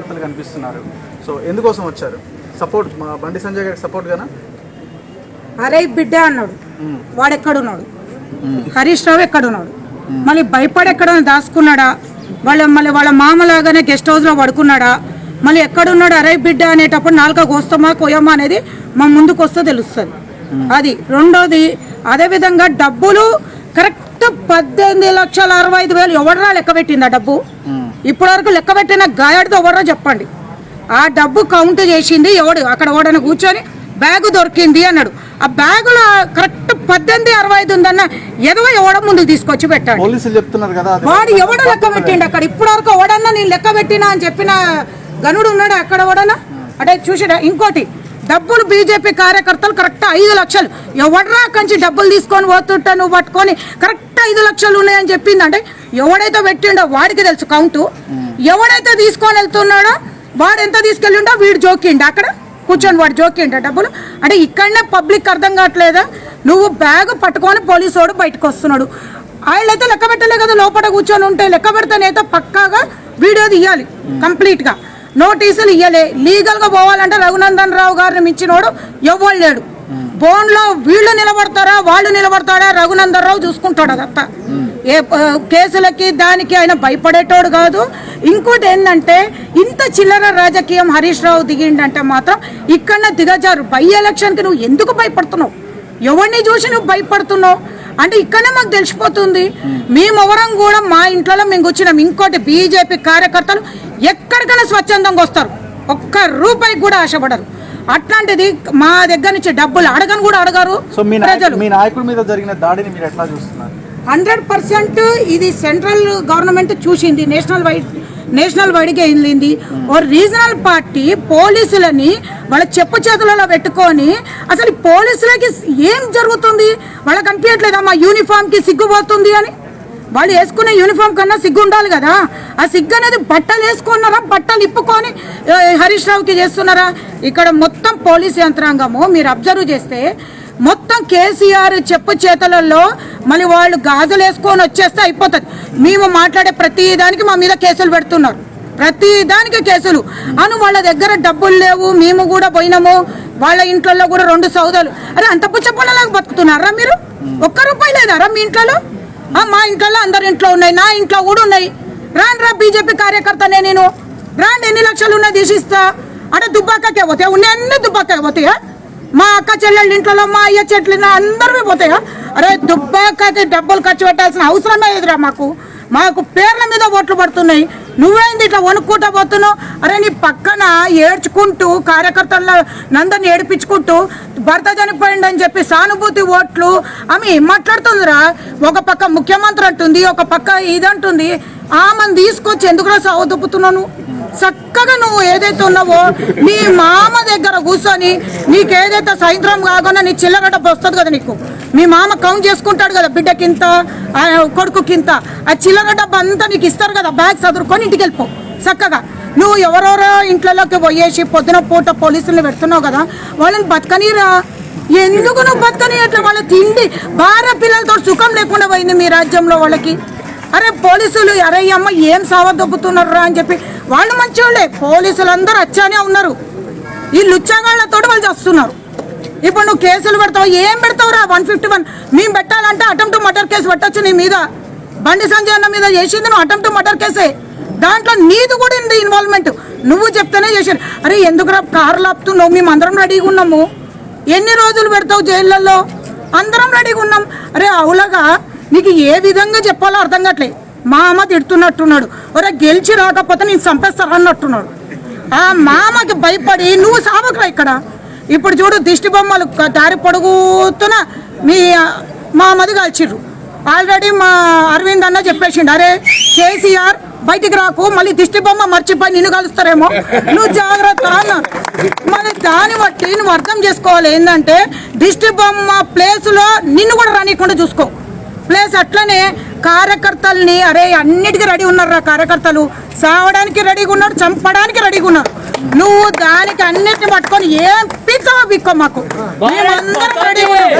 కార్యకర్తలు కనిపిస్తున్నారు. సో ఎందుకోసం వచ్చారు? సపోర్ట్ బండి సంజయ్ గారికి సపోర్ట్ గానా? అరే బిడ్డ అన్నాడు, వాడు ఎక్కడున్నాడు? హరీష్ రావు ఎక్కడున్నాడు? మళ్ళీ భయపడి ఎక్కడైనా దాచుకున్నాడా? మళ్ళీ వాళ్ళ మామలాగానే గెస్ట్ హౌస్లో పడుకున్నాడా? మళ్ళీ ఎక్కడున్నాడు అరే బిడ్డ అనేటప్పుడు నాలుక కోస్తామా కోయమా అనేది మా ముందుకు వస్తే తెలుస్తుంది. అది రెండోది. అదేవిధంగా డబ్బులు కరెక్ట్ 18,65,000 ఎవడరా లెక్క పెట్టింది ఆ డబ్బు? ఇప్పటి వరకు లెక్క పెట్టిన గాయాడితో ఎవడరా చెప్పండి. ఆ డబ్బు కౌంట్ చేసింది ఎవడు? అక్కడ ఓడని కూర్చొని బ్యాగు దొరికింది అన్నాడు. ఆ బ్యాగులో కరెక్ట్ 18,65 ఉందన్న ఎవడ ముందుకు తీసుకొచ్చి పెట్టాడు. పోలీసులు చెప్తున్నారు కదా, వాడు ఎవడ లెక్క పెట్టిండు అక్కడ? ఇప్పటి వరకు ఓడన్నా నేను లెక్క పెట్టినా అని చెప్పిన గనుడు ఉన్నాడు అక్కడ ఓడన్నా? అంటే చూసాడా? ఇంకోటి, డబ్బులు బీజేపీ కార్యకర్తలు కరెక్ట్ 5 లక్షలు ఎవడరా కంచి డబ్బులు తీసుకొని పోతుంటా నువ్వు పట్టుకొని కరెక్ట్ 5 లక్షలు ఉన్నాయని చెప్పింది. అంటే ఎవడైతే పెట్టిండో వాడికి తెలుసు కౌంటు. ఎవడైతే తీసుకొని వెళ్తున్నాడో వాడు ఎంత తీసుకెళ్ళిండో వీడు జోకిండు అక్కడ కూర్చొని, వాడు జోకిండ డబ్బులు. అంటే ఇక్కడనే పబ్లిక్ అర్థం కావట్లేదా? నువ్వు బ్యాగ్ పట్టుకొని పోలీసు వాడు బయటకు వస్తున్నాడు. వాళ్ళైతే లెక్క పెట్టలే కదా, లోపల కూర్చొని ఉంటే లెక్క పెడితేనైతే పక్కాగా వీడియో తీయాలి కంప్లీట్గా. నోటీసులు ఇవ్వలే. లీగల్గా పోవాలంటే రఘునందన్ రావు గారిని మించినోడు ఎవ్వడు లేడు. బోన్లో వీళ్ళు నిలబడతారా వాళ్ళు నిలబడతాడా రఘునందన్ రావు చూసుకుంటాడు. అదంతా ఏ కేసులకి దానికి ఆయన భయపడేటోడు కాదు. ఇంకోటి ఏంటంటే ఇంత చిల్లర రాజకీయం హరీష్ రావు దిగిండంటే మాత్రం ఇక్కడనే దిగజారు. బై ఎలక్షన్కి నువ్వు ఎందుకు భయపడుతున్నావు? ఎవరిని చూసి నువ్వు భయపడుతున్నావు అంటే ఇక్కడనే మాకు తెలిసిపోతుంది. మేమెవరం కూడా మా ఇంట్లో మేము కూర్చున్నాం. ఇంకోటి, బీజేపీ కార్యకర్తలు ఎక్కడికైనా స్వచ్ఛందంగా వస్తారు, ఒక్క రూపాయికి కూడా ఆశపడరు. అట్లాంటిది మా దగ్గర నుంచి డబ్బులు అడగని కూడా అడగారు ప్రజలు. మీ నాయకుల మీద జరిగిన దాడిని మీరు ఎట్లా చూస్తున్నారు? 100% ఇది సెంట్రల్ గవర్నమెంట్ చూసింది, నేషనల్ వైడ్గా వెళ్ళింది. ఓ రీజనల్ పార్టీ పోలీసులని వాళ్ళ చెప్పు చేతులలో పెట్టుకొని అసలు పోలీసులకి ఏం జరుగుతుంది వాళ్ళకి అనిపించట్లేదా? మా యూనిఫామ్కి సిగ్గుపోతుంది అని. వాళ్ళు వేసుకునే యూనిఫామ్ కన్నా సిగ్గు ఉండాలి కదా. ఆ సిగ్గు అనేది బట్టలు వేసుకున్నారా, బట్టలు ఇప్పుకొని హరీష్ రావుకి చేస్తున్నారా? ఇక్కడ మొత్తం పోలీస్ యంత్రాంగము మీరు అబ్జర్వ్ చేస్తే మొత్తం కేసీఆర్ చెప్పు చేతులలో మళ్ళీ వాళ్ళు గాజులు వేసుకొని వచ్చేస్తే అయిపోతుంది. మేము మాట్లాడే ప్రతి దానికి మా మీద కేసులు పెడుతున్నారు, ప్రతి దానికి కేసులు అను. వాళ్ళ దగ్గర డబ్బులు లేవు, మేము కూడా పోయినాము. వాళ్ళ ఇంట్లో కూడా 2 సౌదాలు. అరే అంత పుచ్చపొల్లలాగా బతుకుతున్నారా మీరు? ఒక్క రూపాయి లేదారా మీ ఇంట్లో? మా ఇంట్లో అందరి ఇంట్లో ఉన్నాయి, నా ఇంట్లో కూడా ఉన్నాయి. రా బీజేపీ కార్యకర్తనే నేను, రాండి ఎన్ని లక్షలు ఉన్నాయి తీసిస్తా. అంటే దుబ్బాకే పోతాయా? ఉన్నాయి అన్ని దుబ్బాకే పోతాయా? మా అక్క చెల్లెళ్ళ ఇంట్లో మా అయ్య చెట్లు అందరివి పోతాయా? అరే దుబ్బాకకి డబ్బులు ఖర్చు పెట్టాల్సిన అవసరమే లేదురా మాకు పేర్ల మీద ఓట్లు పడుతున్నాయి. నువ్వేంది ఇట్లా వణుక్కుంటా పోతున్నావు? అరే నీ పక్కన ఏడ్చుకుంటూ కార్యకర్తల నందరిని ఏడిపించుకుంటూ భర్త చనిపోయిందని చెప్పి సానుభూతి ఓట్లు ఆమె మాట్లాడుతుందిరా. ఒక పక్క ముఖ్యమంత్రి అంటుంది, ఒక పక్క ఇదంటుంది. ఆమెను తీసుకొచ్చి ఎందుకురా సావదొప్పుతున్నాను? చక్కగా నువ్వు ఏదైతే ఉన్నావో నీ మామ దగ్గర కూర్చొని నీకు ఏదైతే సాయంత్రం కాకుండా నీ చిల్లర డబ్బు వస్తుంది కదా, నీకు మీ మామ కౌంట్ చేసుకుంటాడు కదా, బిడ్డకింత కొడుకుకింత, ఆ చిల్లర డబ్బు అంతా నీకు ఇస్తారు కదా. బ్యాగ్ చదువుకొని ఇంటికి వెళ్ళిపో చక్కగా. నువ్వు ఎవరెవరో ఇంట్లోకి పోయేసి పొద్దున పూట పోలీసులను పెడుతున్నావు కదా, వాళ్ళని బతకనీరా. ఎందుకు నువ్వు బతకని? అట్లా వాళ్ళ తిండి భార్య పిల్లలతో సుఖం లేకుండా పోయింది మీ రాజ్యంలో వాళ్ళకి. అరే పోలీసులు అరే అమ్మ ఏం సావదొబ్బుతున్నారా అని చెప్పి వాళ్ళు మంచివాళ్ళే. పోలీసులు అందరూ అచ్చానే ఉన్నారు. ఈ లుచ్చగాళ్లతో వాళ్ళు చేస్తున్నారు. ఇప్పుడు నువ్వు కేసులు పెడతావు, ఏం పెడతావురా? 151 మేము పెట్టాలంటే అటెంప్ట్ మర్డర్ కేసు పెట్టచ్చు నీ మీద. బండి సంజయ్ అన్న మీద చేసింది నువ్వు అటెంప్ట్ మర్డర్ కేసే. దాంట్లో నీది కూడా ఉంది ఇన్వాల్వ్మెంట్. నువ్వు చెప్తేనే చేశారు. అరే ఎందుకురా కార్లు ఆపుతున్నావు? మేము అందరం రెడీగా ఉన్నాము. ఎన్ని రోజులు పెడతావు జైళ్ళల్లో? అందరం రెడీగా ఉన్నాం. అరే అవులాగా నీకు ఏ విధంగా చెప్పాలో అర్థం కావట్లేదు. మా అమ్మ తిడుతున్నట్టున్నాడు, ఒరే గెలిచి రాకపోతే నేను చంపేస్తారన్నట్టున్నాడు. ఆ మామకి భయపడి నువ్వు సావకురా ఇక్కడ. ఇప్పుడు చూడు దిష్టి బొమ్మలు దారి పొడుగుతున్న మా అమ్మది కాల్చిర్రు. ఆల్రెడీ మా అరవింద్ అన్న చెప్పేసిండు, అరే కేసీఆర్ బయటికి రాకు, మళ్ళీ దిష్టి బొమ్మ మర్చిపోయి నిన్ను కలుస్తారేమో, నువ్వు జాగ్రత్త అన్నారు. మరి దాన్ని బట్టి నువ్వు అర్థం చేసుకోవాలి ఏంటంటే దిష్టి బొమ్మ ప్లేస్లో నిన్ను కూడా రానికుండా చూసుకో. ప్లస్ అట్లనే కార్యకర్తల్ని అరే అన్నిటికీ రెడీ ఉన్నారా కార్యకర్తలు? సావడానికి రెడీగా ఉన్నారు, చంపడానికి రెడీగా ఉన్నారు. నువ్వు దానికి అన్నిటిని పట్టుకొని ఏం పిక్కో మాకు మేమందరం రెడీ ఉన్నాం.